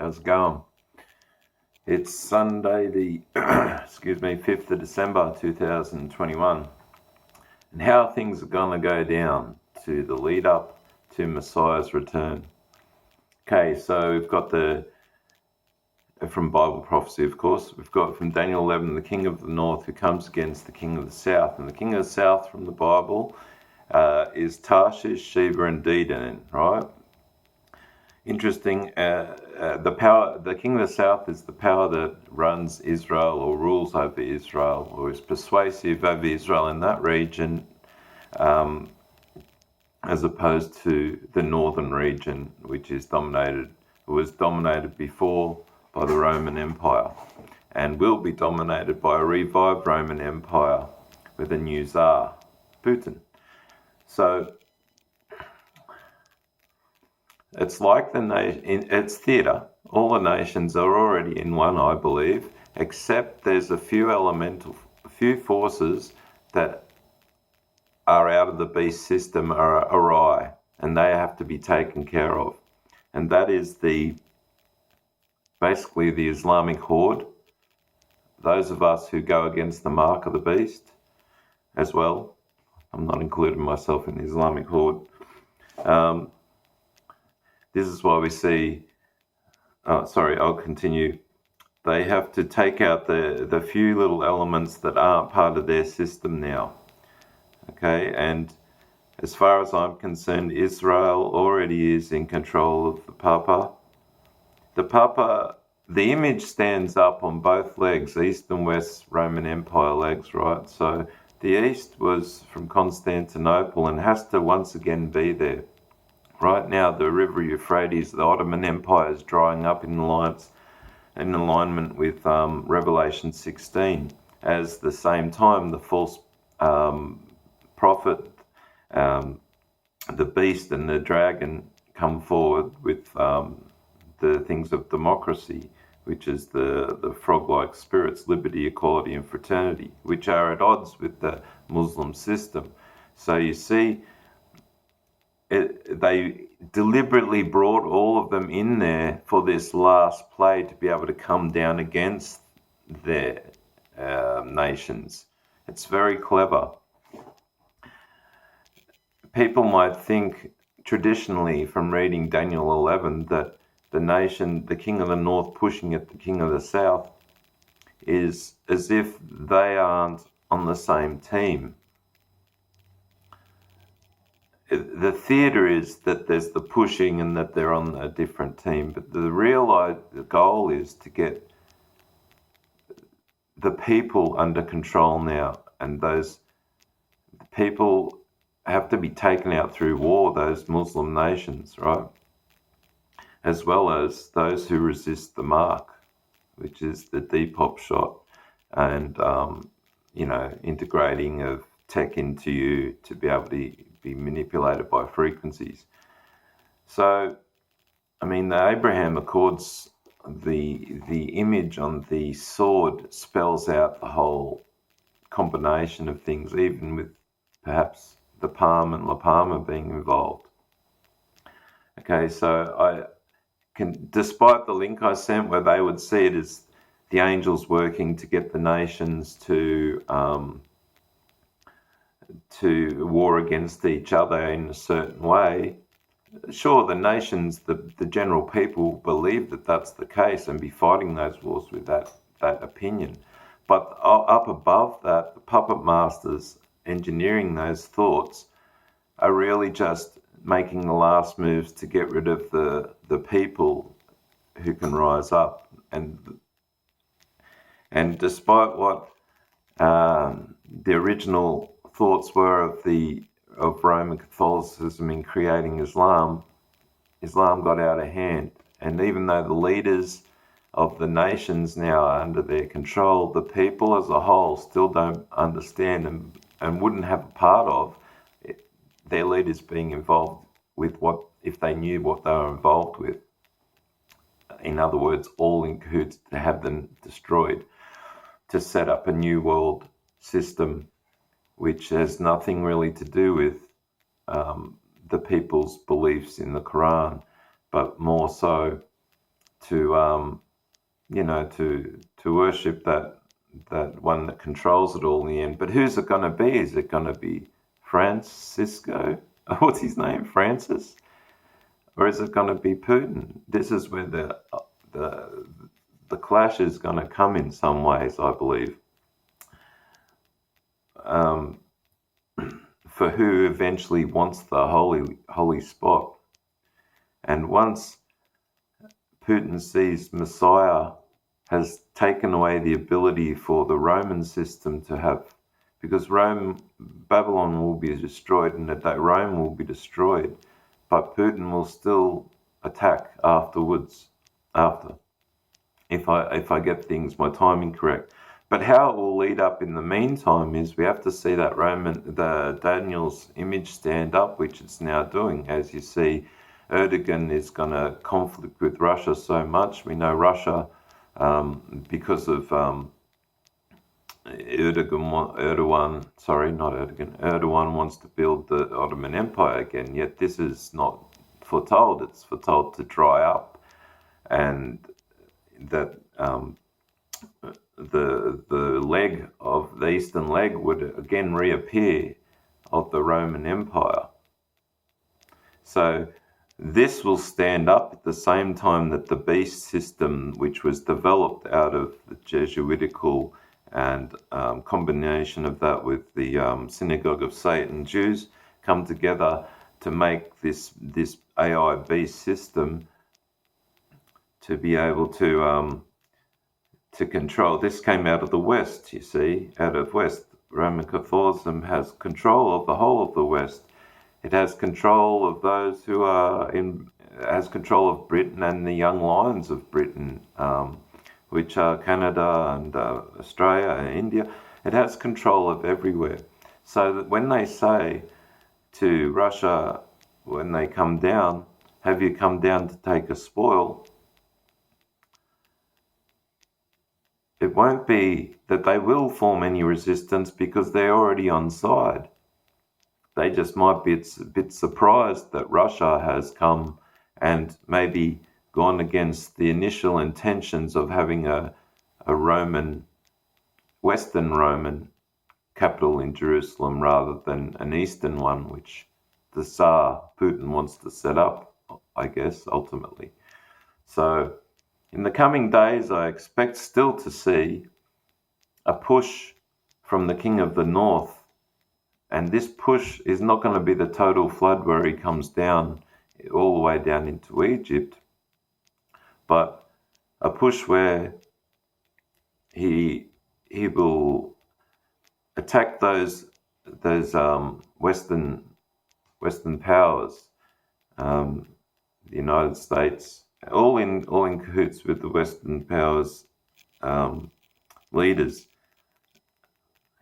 How's it going? It's Sunday, the 5th of December 2021, and how things are going to go down to the lead up to Messiah's return. Okay, so we've got from Bible prophecy, of course, we've got from Daniel 11, the king of the north who comes against the king of the south. And the king of the south from the Bible is Tarshish, Sheba, and Dedan, right? Interesting. The king of the south is the power that runs Israel or rules over Israel or is persuasive over Israel in that region, as opposed to the northern region, which was dominated before by the Roman Empire and will be dominated by a revived Roman Empire with a new Tsar, Putin. So it's like it's theatre. All the nations are already in one, I believe, except there's a few forces that are out of the beast system are awry, and they have to be taken care of. And that is basically the Islamic horde, those of us who go against the mark of the beast as well. I'm not including myself in the Islamic horde. This is why we see, I'll continue. They have to take out the few little elements that aren't part of their system now. Okay, and as far as I'm concerned, Israel already is in control of the Papa. The image stands up on both legs, East and West Roman Empire legs, right? So the East was from Constantinople and has to once again be there. Right now, the river Euphrates, the Ottoman Empire, is drying up in alignment with Revelation 16. As the same time, the false prophet, the beast and the dragon come forward with the things of democracy, which is the frog-like spirits, liberty, equality, and fraternity, which are at odds with the Muslim system. So you see, they deliberately brought all of them in there for this last play to be able to come down against their nations. It's very clever. People might think traditionally from reading Daniel 11 that the king of the north pushing at the king of the south is as if they aren't on the same team. The theatre is that there's the pushing and that they're on a different team, but the real goal is to get the people under control now, and those people have to be taken out through war, those Muslim nations, right? As well as those who resist the mark, which is the Depop shot and, integrating of tech into you to be able to be manipulated by frequencies. So, the Abraham Accords, the image on the sword spells out the whole combination of things, even with perhaps the palm and La Palma being involved. Okay, so despite the link I sent where they would see it as the angels working to get the nations to war against each other in a certain way, sure, the nations, the general people believe that that's the case and be fighting those wars with that opinion. But up above that, the puppet masters engineering those thoughts are really just making the last moves to get rid of the people who can rise up. And despite what the original thoughts were of Roman Catholicism in creating Islam got out of hand. And even though the leaders of the nations now are under their control, the people as a whole still don't understand and wouldn't have a part of their leaders being involved with what, if they knew what they were involved with. In other words, all in cahoots to have them destroyed, to set up a new world system which has nothing really to do with the people's beliefs in the Quran, but more so to to worship that one that controls it all in the end. But who's it going to be? Is it going to be Francisco? What's his name? Francis? Or is it going to be Putin? This is where the clash is going to come in some ways, I believe, for who eventually wants the holy spot. And once Putin sees Messiah has taken away the ability for the Roman system to have, because Babylon will be destroyed and that Rome will be destroyed, but Putin will still attack afterwards, if I get things, my timing correct. But how it will lead up in the meantime is we have to see that the Daniel's image stand up, which it's now doing. As you see, Erdogan is going to conflict with Russia so much. We know Russia, because of Erdogan wants to build the Ottoman Empire again, yet this is not foretold. It's foretold to dry up, and that the eastern leg would again reappear of the Roman Empire. So this will stand up at the same time that the beast system, which was developed out of the Jesuitical and combination of that with the Synagogue of Satan Jews, come together to make this AI beast system to be able to control. This came out of the West, you see, out of West. Roman Catholicism has control of the whole of the West. It has control of those who are has control of Britain and the young lions of Britain, which are Canada and Australia and India. It has control of everywhere. So that when they say to Russia, when they come down, have you come down to take a spoil? It won't be that they will form any resistance because they're already on side. They just might be a bit surprised that Russia has come and maybe gone against the initial intentions of having a Western Roman capital in Jerusalem rather than an Eastern one, which the Tsar Putin wants to set up, I guess, ultimately. So in the coming days, I expect still to see a push from the King of the North. And this push is not going to be the total flood where he comes down all the way down into Egypt, but a push where he will attack those Western powers, the United States, all in cahoots with the Western powers leaders,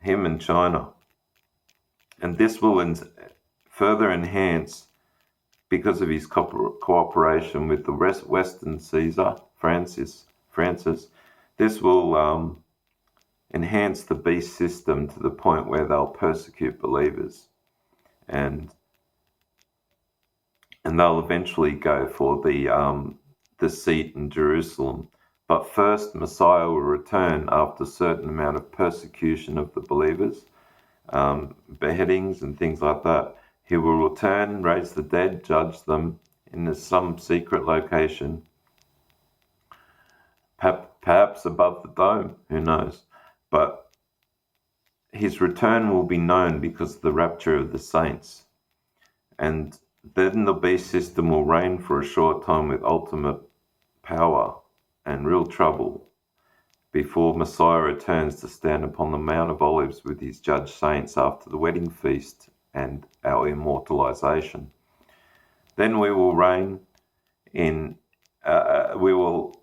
him and China. And this will further enhance, because of his cooperation with the Western Caesar, Francis, this will enhance the beast system to the point where they'll persecute believers. And they'll eventually go for the seat in Jerusalem. But first, Messiah will return after a certain amount of persecution of the believers, beheadings and things like that. He will return, raise the dead, judge them in some secret location, perhaps above the dome, who knows. But his return will be known because of the rapture of the saints. And then the beast system will reign for a short time with ultimate power and real trouble before Messiah returns to stand upon the Mount of Olives with his judged saints after the wedding feast and our immortalization. Then we will reign we will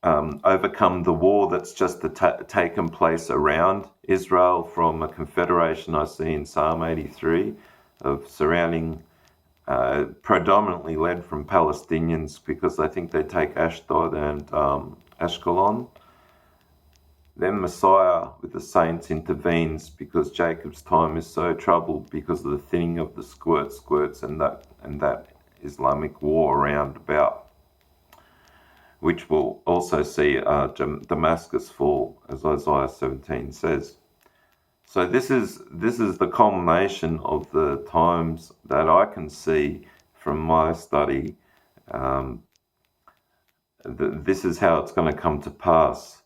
overcome the war that's just taken place around Israel from a confederation I see in Psalm 83 of surrounding, predominantly led from Palestinians, because I think they take Ashdod and Ashkelon. Then Messiah with the saints intervenes because Jacob's time is so troubled because of the thinning of the squirts and that Islamic war around about. which will also see Damascus fall, as Isaiah 17 says. So this is the culmination of the times that I can see from my study. This is how it's going to come to pass.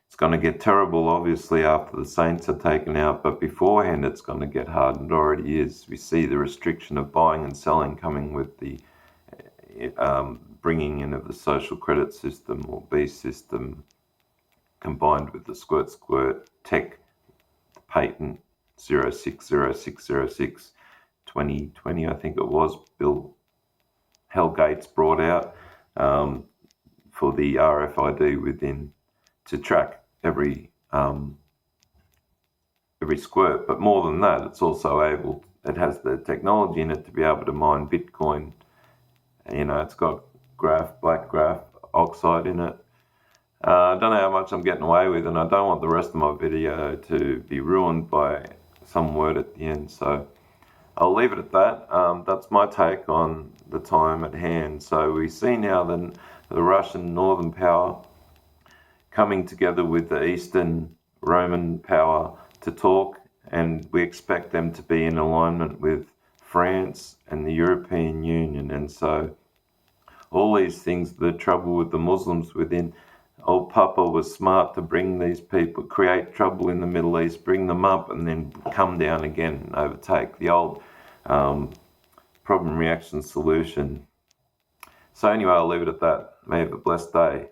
It's going to get terrible, obviously, after the saints are taken out, but beforehand it's going to get hard, and it already is. We see the restriction of buying and selling coming with the bringing in of the social credit system, or B system, combined with the squirt tech patent 060606 2020, I think it was, Bill Gates brought out for the RFID within to track every squirt. But more than that, it's also it has the technology in it to be able to mine Bitcoin. It's got black graph oxide in it. I don't know how much I'm getting away with, and I don't want the rest of my video to be ruined by some word at the end. So I'll leave it at that. That's my take on the time at hand. So we see now the Russian northern power coming together with the Eastern Roman power to talk, and we expect them to be in alignment with France and the European Union. And so all these things, the trouble with the Muslims within, old Papa was smart to bring these people, create trouble in the Middle East, bring them up, and then come down again and overtake the old problem, reaction, solution. So anyway, I'll leave it at that. May have a blessed day.